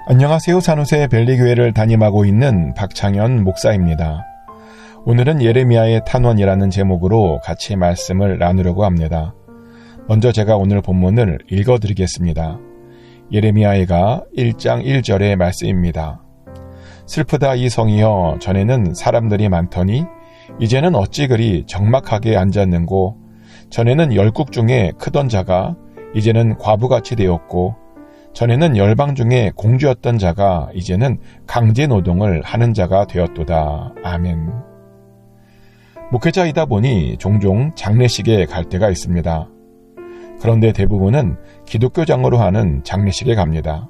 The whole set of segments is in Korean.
안녕하세요. 산호세 벨리교회를 담임하고 있는 박창현 목사입니다. 오늘은 예레미야의 탄원이라는 제목으로 같이 말씀을 나누려고 합니다. 먼저 제가 오늘 본문을 읽어드리겠습니다. 예레미야가 1장 1절의 말씀입니다. 슬프다 이 성이여, 전에는 사람들이 많더니 이제는 어찌 그리 적막하게 앉았는고, 전에는 열국 중에 크던 자가 이제는 과부같이 되었고, 전에는 열방 중에 공주였던 자가 이제는 강제 노동을 하는 자가 되었도다. 아멘. 목회자이다 보니 종종 장례식에 갈 때가 있습니다. 그런데 대부분은 기독교장으로 하는 장례식에 갑니다.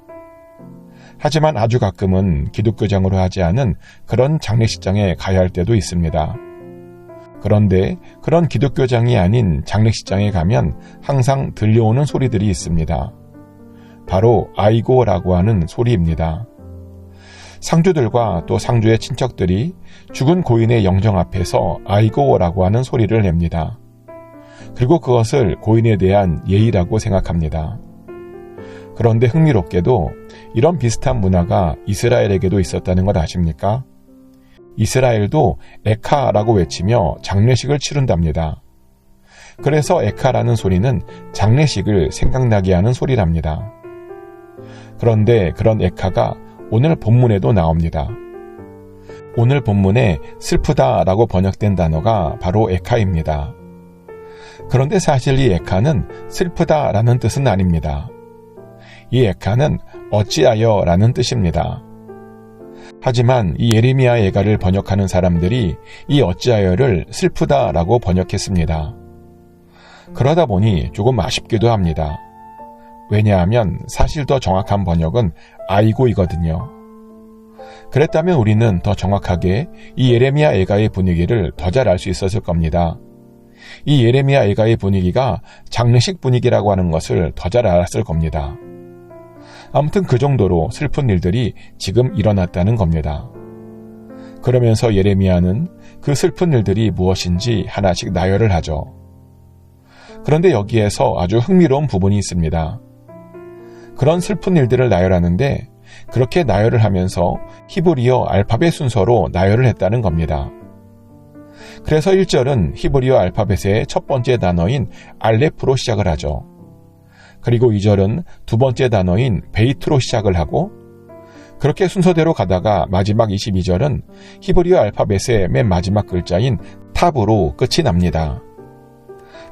하지만 아주 가끔은 기독교장으로 하지 않은 그런 장례식장에 가야 할 때도 있습니다. 그런데 그런 기독교장이 아닌 장례식장에 가면 항상 들려오는 소리들이 있습니다. 바로 아이고라고 하는 소리입니다. 상주들과 또 상주의 친척들이 죽은 고인의 영정 앞에서 아이고라고 하는 소리를 냅니다. 그리고 그것을 고인에 대한 예의라고 생각합니다. 그런데 흥미롭게도 이런 비슷한 문화가 이스라엘에게도 있었다는 것 아십니까? 이스라엘도 에카라고 외치며 장례식을 치른답니다. 그래서 에카라는 소리는 장례식을 생각나게 하는 소리랍니다. 그런데 그런 에카가 오늘 본문에도 나옵니다. 오늘 본문에 슬프다라고 번역된 단어가 바로 에카입니다. 그런데 사실 이 에카는 슬프다라는 뜻은 아닙니다. 이 에카는 어찌하여 라는 뜻입니다. 하지만 이 예레미야 에가를 번역하는 사람들이 이 어찌하여를 슬프다라고 번역했습니다. 그러다 보니 조금 아쉽기도 합니다. 왜냐하면 사실 더 정확한 번역은 아이고이거든요. 그랬다면 우리는 더 정확하게 이 예레미야 에가의 분위기를 더 잘 알 수 있었을 겁니다. 이 예레미야 에가의 분위기가 장례식 분위기라고 하는 것을 더 잘 알았을 겁니다. 아무튼 그 정도로 슬픈 일들이 지금 일어났다는 겁니다. 그러면서 예레미야는 그 슬픈 일들이 무엇인지 하나씩 나열을 하죠. 그런데 여기에서 아주 흥미로운 부분이 있습니다. 그런 슬픈 일들을 나열하는데 그렇게 나열을 하면서 히브리어 알파벳 순서로 나열을 했다는 겁니다. 그래서 1절은 히브리어 알파벳의 첫 번째 단어인 알레프로 시작을 하죠. 그리고 2절은 두 번째 단어인 베이트로 시작을 하고, 그렇게 순서대로 가다가 마지막 22절은 히브리어 알파벳의 맨 마지막 글자인 탑으로 끝이 납니다.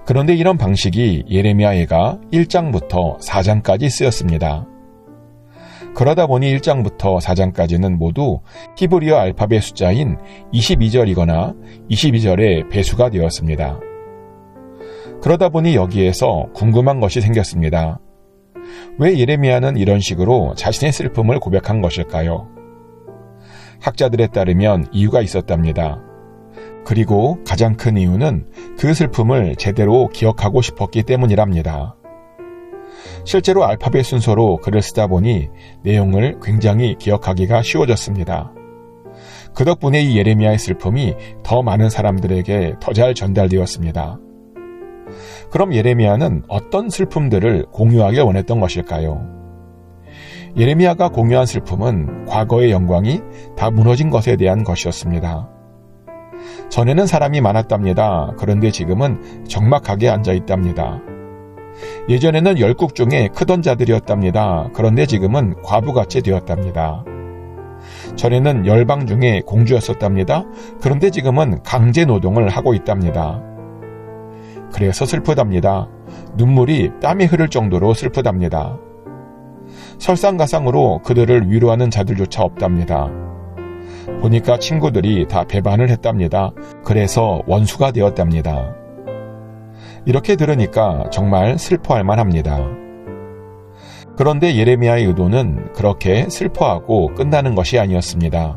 그런데 이런 방식이 예레미야가 1장부터 4장까지 쓰였습니다. 그러다 보니 1장부터 4장까지는 모두 히브리어 알파벳 숫자인 22절이거나 22절의 배수가 되었습니다. 그러다 보니 여기에서 궁금한 것이 생겼습니다. 왜 예레미야는 이런 식으로 자신의 슬픔을 고백한 것일까요? 학자들에 따르면 이유가 있었답니다. 그리고 가장 큰 이유는 그 슬픔을 제대로 기억하고 싶었기 때문이랍니다. 실제로 알파벳 순서로 글을 쓰다 보니 내용을 굉장히 기억하기가 쉬워졌습니다. 그 덕분에 이 예레미야의 슬픔이 더 많은 사람들에게 더 잘 전달되었습니다. 그럼 예레미야는 어떤 슬픔들을 공유하길 원했던 것일까요? 예레미야가 공유한 슬픔은 과거의 영광이 다 무너진 것에 대한 것이었습니다. 전에는 사람이 많았답니다. 그런데 지금은 적막하게 앉아있답니다. 예전에는 열국 중에 크던 자들이었답니다. 그런데 지금은 과부같이 되었답니다. 전에는 열방 중에 공주였었답니다. 그런데 지금은 강제 노동을 하고 있답니다. 그래서 슬프답니다. 눈물이 땀이 흐를 정도로 슬프답니다. 설상가상으로 그들을 위로하는 자들조차 없답니다. 보니까 친구들이 다 배반을 했답니다. 그래서 원수가 되었답니다. 이렇게 들으니까 정말 슬퍼할 만합니다. 그런데 예레미야의 의도는 그렇게 슬퍼하고 끝나는 것이 아니었습니다.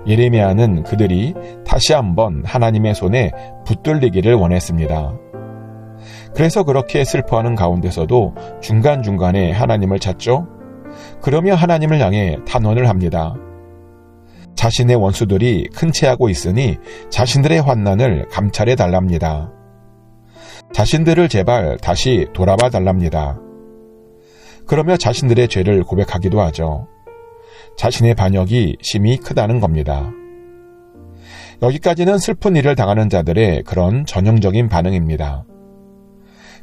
예레미야는 그들이 다시 한번 하나님의 손에 붙들리기를 원했습니다. 그래서 그렇게 슬퍼하는 가운데서도 중간중간에 하나님을 찾죠. 그러며 하나님을 향해 탄원을 합니다. 자신의 원수들이 큰 체하고 있으니 자신들의 환난을 감찰해 달랍니다. 자신들을 제발 다시 돌아봐 달랍니다. 그러며 자신들의 죄를 고백하기도 하죠. 자신의 반역이 심히 크다는 겁니다. 여기까지는 슬픈 일을 당하는 자들의 그런 전형적인 반응입니다.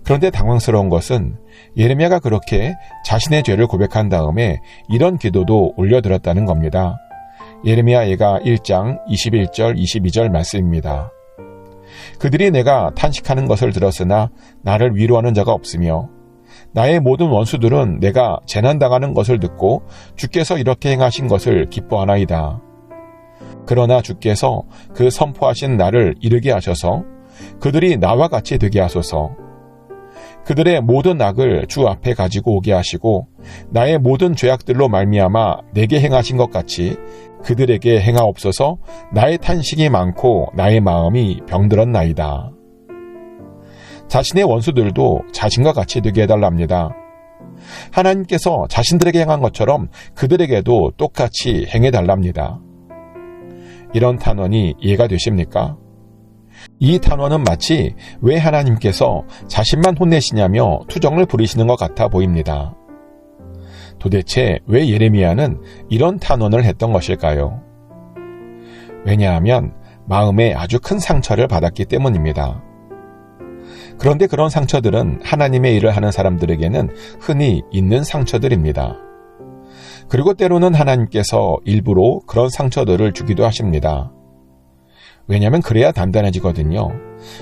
그런데 당황스러운 것은 예레미야가 그렇게 자신의 죄를 고백한 다음에 이런 기도도 올려드렸다는 겁니다. 예레미야 예가 1장 21절 22절 말씀입니다. 그들이 내가 탄식하는 것을 들었으나 나를 위로하는 자가 없으며 나의 모든 원수들은 내가 재난당하는 것을 듣고 주께서 이렇게 행하신 것을 기뻐하나이다. 그러나 주께서 그 선포하신 날을 이르게 하셔서 그들이 나와 같이 되게 하소서. 그들의 모든 악을 주 앞에 가지고 오게 하시고 나의 모든 죄악들로 말미암아 내게 행하신 것 같이 그들에게 행하옵소서. 나의 탄식이 많고 나의 마음이 병들었나이다. 자신의 원수들도 자신과 같이 되게 해달랍니다. 하나님께서 자신들에게 행한 것처럼 그들에게도 똑같이 행해달랍니다. 이런 탄원이 이해가 되십니까? 이 탄원은 마치 왜 하나님께서 자신만 혼내시냐며 투정을 부리시는 것 같아 보입니다. 도대체 왜 예레미야는 이런 탄원을 했던 것일까요? 왜냐하면 마음에 아주 큰 상처를 받았기 때문입니다. 그런데 그런 상처들은 하나님의 일을 하는 사람들에게는 흔히 있는 상처들입니다. 그리고 때로는 하나님께서 일부러 그런 상처들을 주기도 하십니다. 왜냐하면 그래야 단단해지거든요.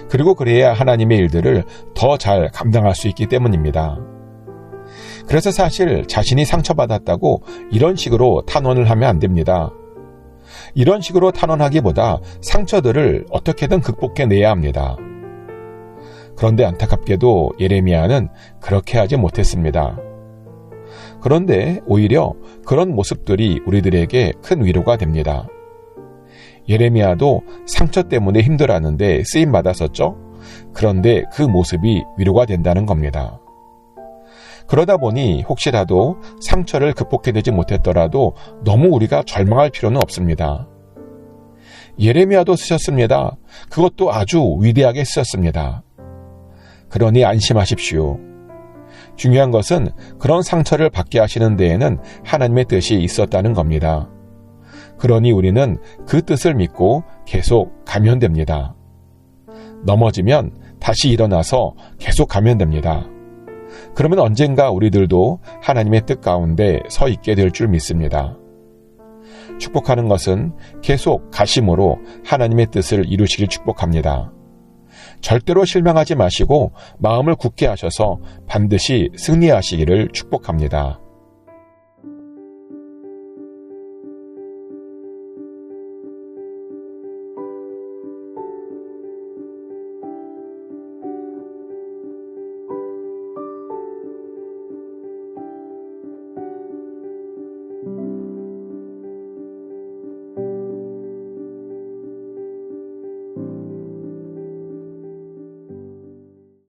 그리고 그래야 하나님의 일들을 더 잘 감당할 수 있기 때문입니다. 그래서 사실 자신이 상처받았다고 이런 식으로 탄원을 하면 안 됩니다. 이런 식으로 탄원하기보다 상처들을 어떻게든 극복해내야 합니다. 그런데 안타깝게도 예레미야는 그렇게 하지 못했습니다. 그런데 오히려 그런 모습들이 우리들에게 큰 위로가 됩니다. 예레미야도 상처 때문에 힘들었는데 쓰임받았었죠? 그런데 그 모습이 위로가 된다는 겁니다. 그러다 보니 혹시라도 상처를 극복해내지 못했더라도 너무 우리가 절망할 필요는 없습니다. 예레미야도 쓰셨습니다. 그것도 아주 위대하게 쓰셨습니다. 그러니 안심하십시오. 중요한 것은 그런 상처를 받게 하시는 데에는 하나님의 뜻이 있었다는 겁니다. 그러니 우리는 그 뜻을 믿고 계속 가면 됩니다. 넘어지면 다시 일어나서 계속 가면 됩니다. 그러면 언젠가 우리들도 하나님의 뜻 가운데 서 있게 될 줄 믿습니다. 축복하는 것은 계속 가심으로 하나님의 뜻을 이루시길 축복합니다. 절대로 실망하지 마시고 마음을 굳게 하셔서 반드시 승리하시기를 축복합니다.